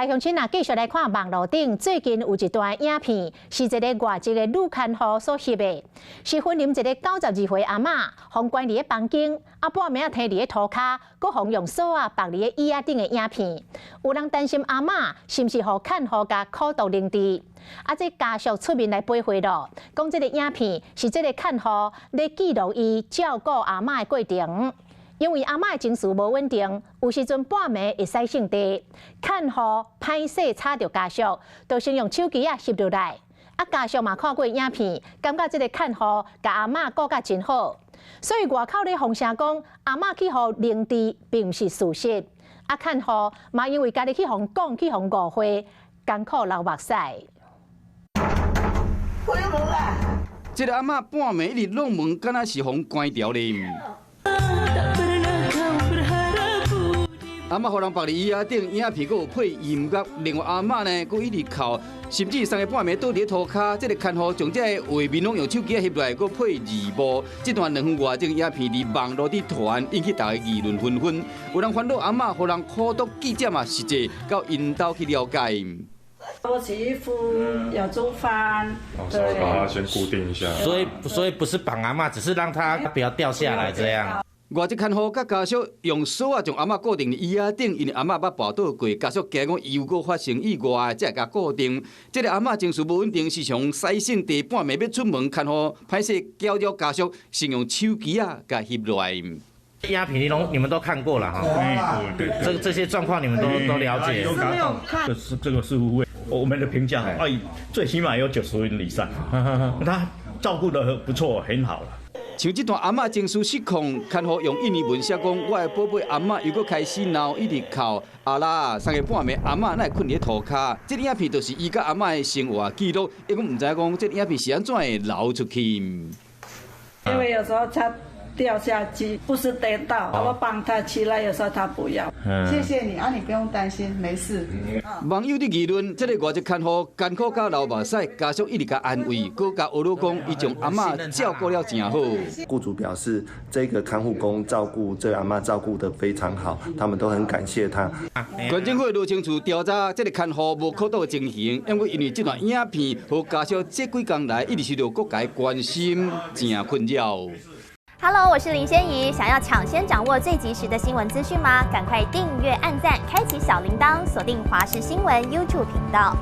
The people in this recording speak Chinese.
白乡亲啊，继续来看网络顶最近有一段影片，是一个外籍的女看护所翕的，是婚姻一个92岁阿嬷，互关伫个房间，半暝摕伫个涂骹，佮互用锁绑伫个椅仔顶的影片。有人担心阿嬷是毋是互看护甲苦毒凌迟？这家属出面来赔回咯，讲这个影片是这个看护咧记录伊照顾阿嬷的过程。 因为阿嬷的情绪无稳定，有时阵半暝会使性地，看护歹势吵着家属，就先用手机翕落来。家属嘛看过影片，感觉这个看护甲阿嬷顾甲真好，所以外口咧风声讲阿嬷去互凌迟，并毋是事实。看护嘛因为家己去互讲，去互误会，艰苦流目屎。开门啊！这个阿嬷半暝一直弄门，敢若是互关掉咧。 阿嬷互人绑伫椅仔顶，影片佫有配音乐。另外阿嬷呢，佫一直哭，甚至3个半暝倒伫涂骹。这个看护将这个画面拢用手机翕落来，佫配字幕。这段2分外钟影片伫网络伫传，引起大家议论纷纷。有人烦恼阿嬷互人苦毒，记者嘛实际到因兜去了解。我洗衣服有煮饭，稍微把它先固定一下。所以不是绑阿嬷，只是让它不要掉下来这样。 外籍看护甲家属用锁将阿嬷固定伫椅仔顶，因为阿嬷捌跋倒过，家属惊讲伊有搁发生意外，才会甲固定。这个阿嬷情绪无稳定，时常使性地半暝要出门，看护歹势搅扰家属，先用手机甲翕落来。影片你们都看过了哈，这些状况你们都了解。没有看，这个是我们的评价，最起码有90分以上，他照顾得不错，很好了。 像这段阿嬷情绪失控，看护用印尼文写讲：我的宝贝阿嬷又搁开始闹，一直哭。啊啦，3个半暝阿嬷哪会困伫涂骹？这影片就是伊甲阿嬷的生活记录，伊讲唔知讲这影片是安怎会流出去。因为有时候他掉下去，不是跌倒，我帮他起来，有时候他不要。谢谢你啊，你不用担心，没事。网友的议论，这个外籍看护艰苦甲流目屎，家属一直甲安慰，搁甲学老讲，伊将阿嬷照顾了真好。雇主表示，这个看护工照顾这阿嬷照顾得非常好，他们都很感谢他。县政府罗清楚调查，这个看护无苦毒的情形，因为这段影片和家属这几天来一直受到各界关心，真困扰。 Hello， 我是林仙怡。想要抢先掌握最及时的新闻资讯吗？赶快订阅、按赞、开启小铃铛，锁定华视新闻 YouTube 频道。